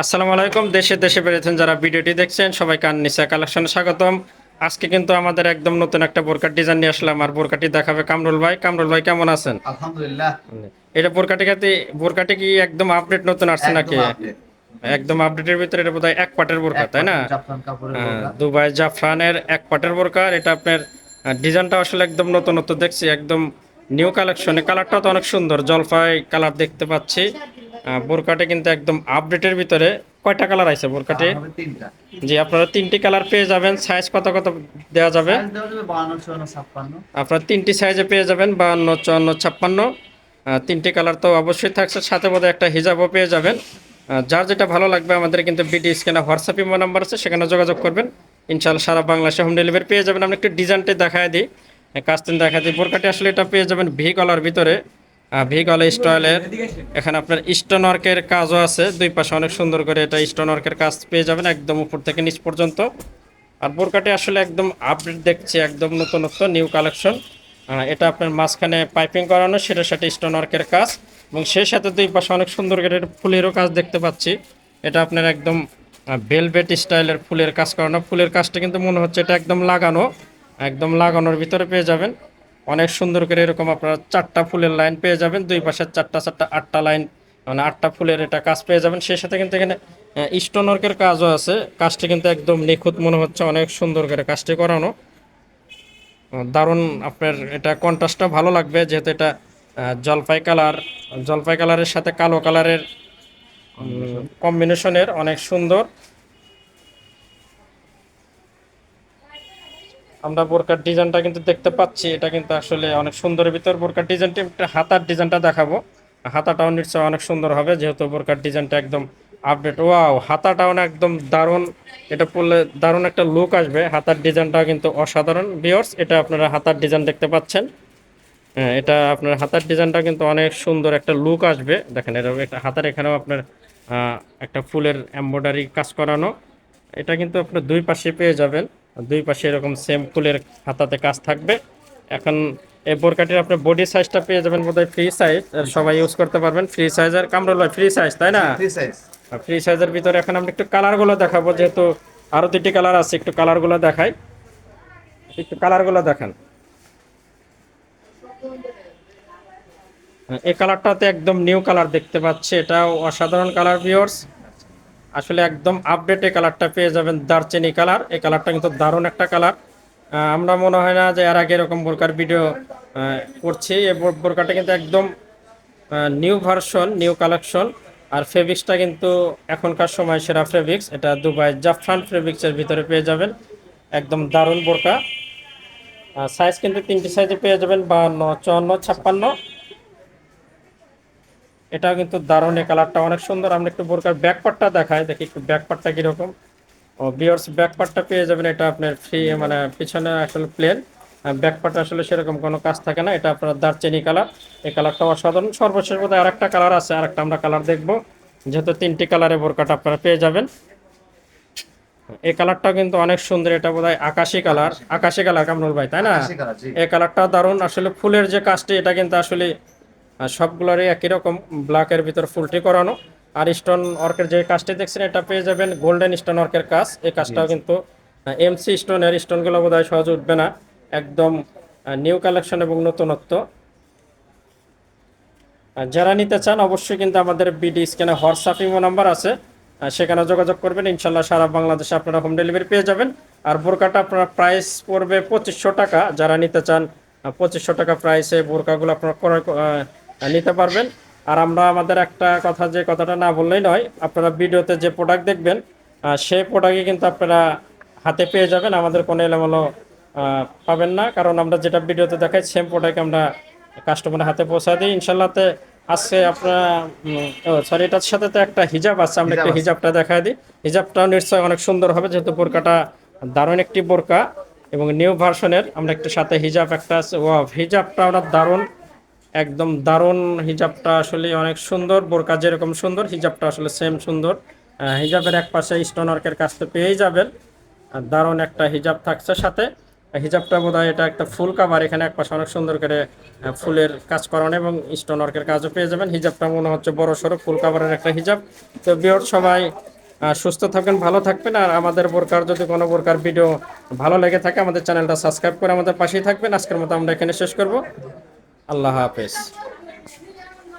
আসসালামু আলাইকুম। দেশে দেশে বেড়েছেন যারা ভিডিওটি দেখছেন সবাইকে আননিসা কালেকশনে স্বাগতম। আজকে কিন্তু আমাদের একদম নতুন একটা বোরকার ডিজাইন নিয়ে আসলাম, আর বোরকাটি দেখাবে কামরুল ভাই। কামরুল ভাই কেমন আছেন? আলহামদুলিল্লাহ। এটা বোরকাটি কি একদম আপডেট নতুন আসছে একদম নাকি? আপডেট। একদম আপডেটের ভিতরে এটা বোধহয় এক পাটের বোরকা, এক তাই না? পাটের জাফরান কাপড়ের বোরকা। দুবাই জাফরানের এক পাটের বোরকা। এটা আপনার ডিজাইনটা আসলে একদম নতুন নতুন দেখছি, একদম নিউ কালেকশনে। কালারটাও তো অনেক সুন্দর, জলপাই কালার দেখতে পাচ্ছি। বোরকাটি কিন্তু একদম আপডেটের ভিতরে। কয়টা কালার আছে বোরকাটি? কালার হবে তিনটা। জি, আপনারা তিনটি কালার পেয়ে যাবেন। সাইজ কত কত দেওয়া যাবে? সাইজ দেওয়া যাবে 52, 54, 56। আপনারা তিনটি সাইজে পেয়ে যাবেন, 52, 54, 56। তিনটি কালার তো অবশ্যই থাকছে, সাথে বোধহয় একটা হিজাবও পেয়ে যাবেন। যার যেটা ভালো লাগবে আমাদের কিন্তু বিডি স্ক্যানে হোয়াটসঅ্যাপ ইমো নাম্বার আছে, সেখানে যোগাযোগ করবেন। ইনশাআল্লাহ সারা বাংলাদেশে হোম ডেলিভারি পেয়ে যাবেন। আমরা একটু ডিজাইনটি দেখায় দিই, কাস্টিং দেখায় দিই। বোরকাটি আসলে এটা পেয়ে যাবেন ভি গলার ভিতরে, ভি গলা স্টাইলের। এখানে আপনার স্টোন ওয়ার্কের কাজও আছে, দুই পাশে অনেক সুন্দর করে এটা স্টোন ওয়ার্কের কাজ পেয়ে যাবেন একদম উপর থেকে নিচ পর্যন্ত। আর বোরকাটি আসলে একদম আপডেট দেখছি, একদম নতুনত্ব নিউ কালেকশন। এটা আপনার মাঝখানে পাইপিং করানো, সেটার সাথে স্টোন ওয়ার্কের কাজ, এবং সেই সাথে দুই পাশে অনেক সুন্দর করে ফুলেরও কাজ দেখতে পাচ্ছি। এটা আপনার একদম ভেলভেট স্টাইলের ফুলের কাজ করানো। ফুলের কাজটা কিন্তু মনে হচ্ছে এটা একদম লাগানো, একদম লাগানোর ভিতরে পেয়ে যাবেন। অনেক সুন্দর করে এরকম আপনারা চারটা ফুলের লাইন পেয়ে যাবেন, দুই পাশে চারটা চারটা আটটা লাইন, মানে আটটা ফুলের এটা কাজ পেয়ে যাবেন। সেই সাথে কিন্তু এখানে স্টোন ওয়ার্কের কাজও আছে। কাজটি কিন্তু একদম নিখুঁত মনে হচ্ছে, অনেক সুন্দর করে কাজটি করানো। দারুণ। আপনার এটা কন্ট্রাস্টটা ভালো লাগবে, যেহেতু এটা জলপাই কালার, জলপাই কালারের সাথে কালো কালারের কম্বিনেশনের অনেক সুন্দর। আমরা বোরকার ডিজাইনটা কিন্তু দেখতে পাচ্ছি, এটা কিন্তু আসলে অনেক সুন্দরের ভিতর। বোরকার ডিজাইনটি একটা হাতার ডিজাইনটা দেখাবো। হাতাটাও নিশ্চয় অনেক সুন্দর হবে, যেহেতু বোরকার ডিজাইনটা একদম আপডেট। ওয়াও, হাতাটাও না একদম দারুণ। এটা পরলে দারুণ একটা লুক আসবে। হাতার ডিজাইনটাও কিন্তু অসাধারণ ভিউয়ার্স। এটা আপনারা হাতার ডিজাইন দেখতে পাচ্ছেন। হ্যাঁ, এটা আপনার হাতার ডিজাইনটা কিন্তু অনেক সুন্দর একটা লুক আসবে। দেখেন, এটা একটা হাতার, এখানেও আপনার একটা ফুলের এমব্রয়ডারি কাজ করানো। এটা কিন্তু আপনার দুই পাশে পেয়ে যাবেন, দুই পাশে এরকম সেম ফুলের হাতাতে কাজ থাকবে। এখন এই বোরকাটির আপনার বডি সাইজটা পেয়ে যাবেন বোধহয় ফ্রি সাইজ, সবাই ইউজ করতে পারবেন। ফ্রি সাইজের কামরুল ভাই, ফ্রি সাইজ তাই না? জি, ফ্রি সাইজ। ফ্রি সাইজের ভিতরে এখন আমরা একটু কালারগুলো দেখাবো, যেহেতু আরো দুটি কালার আছে। একটু কালারগুলো দেখাই, একটু কালারগুলো দেখান। এই কালারটাতে একদম নিউ কালার দেখতে পাচ্ছি, এটাও অসাধারণ কালার ভিউয়ার্স। আসলে একদম আপডেট এই কালারটা পেয়ে যাবেন, দারচিনি কালার। এই কালারটা কিন্তু দারুণ একটা কালার। আমরা মনে হয় না যে এর আগে এরকম বোরকার ভিডিও করছি। এই বোরকাটা কিন্তু একদম নিউ ভার্সন, নিউ কালেকশন। আর ফেব্রিক্সটা কিন্তু এখনকার সময় সেরা ফেব্রিক্স। এটা দুবাই জাফরান ফেব্রিক্সের ভিতরে পেয়ে যাবেন, একদম দারুণ বোরকা। সাইজ কিন্তু তিনটি সাইজে পেয়ে যাবেন, 52, 54, 56। এটাও কিন্তু দারুণ, এই কালারটা অনেক সুন্দর। আমরা একটু বোরকার ব্যাক পার্টটা দেখাই, দেখি একটু ব্যাক পার্টটা কিরকম। ও বিয়ার্স, ব্যাক পার্টটা পেয়ে যাবেন। এটা আপনার ফ্রি, মানে পিছনে আসলে প্লেন, ব্যাক পার্টে আসলে সেরকম কোনো কাজ থাকে না। এটা আপনার দারচিনি কালার। এই কালারটা অসাধারণ। সর্বশেষ বোধহয় আরেকটা কালার আছে, আরেকটা আমরা কালার দেখবো, যেহেতু তিনটি কালারে বোরকাটা আপনারা পেয়ে যাবেন। এই কালারটাও কিন্তু অনেক সুন্দর। এটা বোধহয় আকাশি কালার, আকাশি কালার কামরুল ভাই, তাই না? আকাশি কালার, জি। এই কালারটা দারুণ। আসলে ফুলের যে কাজটি, এটা কিন্তু আসলে সবগুলোরই একই রকম, ব্ল্যাকের ভিতর ফুলটি করানো। আর স্টোন ওয়ার্কের যে কাজটি দেখছেন, এটা পেয়ে যাবেন গোল্ডেন স্টোন ওয়ার্কের কাজ। এই জি, কাজটাও জি। কিন্তু এমসি স্টোনের, স্টোনগুলো বোধহয় সহজে উঠবে না। একদম নিউ কালেকশন এবং নতুনত্ব। যারা নিতে চান অবশ্যই কিন্তু আমাদের বিডি স্ক্যানে হোয়াটসঅ্যাপ ইমো নাম্বার আছে, সেখানে যোগাযোগ করবেন। ইনশাল্লাহ সারা বাংলাদেশে আপনারা হোম ডেলিভারি পেয়ে যাবেন। আর বোরকাটা আপনার প্রাইস পড়বে 2500 টাকা। যারা নিতে চান 2500 টাকা প্রাইসে বোরকাগুলো আপনারা নিতে পারবেন। আর আমরা আমাদের একটা কথা, যে কথাটা না বললেই নয়, আপনারা ভিডিওতে যে প্রোডাক্ট দেখবেন সেই প্রোডাক্টই কিন্তু আপনারা হাতে পেয়ে যাবেন। আমাদের কোনো এলোমেলো পাবেন না, কারণ আমরা যেটা ভিডিওতে দেখাই সেম প্রোডাক্ট আমরা কাস্টমারের হাতে পৌঁছা দিই ইনশাল্লাহতে। আজকে আপনার সরি, এটার সাথে তো একটা হিজাব আছে, আমরা হিজাব একটু আছে। হিজাবটা দেখাই দিই। হিজাবটাও নিশ্চয়ই অনেক সুন্দর হবে, যেহেতু বোরকাটা দারুণ একটি বোরকা এবং নিউ ভার্সনের। আমরা একটু সাথে হিজাব একটা আছে, ও হিজাবটা ওনার দারুণ, একদম দারুণ। হিজাবটা আসলে অনেক সুন্দর, বোরকা যেরকম সুন্দর হিজাবটা আসলে সেম সুন্দর। হিজাবের এক পাশে স্টোন ওয়ার্কের কাজ তো পেয়েই যাবেন। আর দারুণ একটা হিজাব থাকছে সাথে। হিজাবটা বোধহয় এটা একটা ফুল কাভার, এখানে এক পাশে অনেক সুন্দর করে ফুলের কাজ করানো এবং স্টোন ওয়ার্কের কাজও পেয়ে যাবেন। হিজাবটা মনে হচ্ছে বড় সড়ো ফুল কাভারের একটা হিজাব। তো ভিউয়ার্স সবাই সুস্থ থাকবেন, ভালো থাকবেন। আর আমাদের বোরকার যদি কোনো বোরকার ভিডিও ভালো লেগে থাকে আমাদের চ্যানেলটা সাবস্ক্রাইব করে আমাদের পাশেই থাকবেন। আজকের মতো আমরা এখানে শেষ করব। আল্লাহ হাফেজ।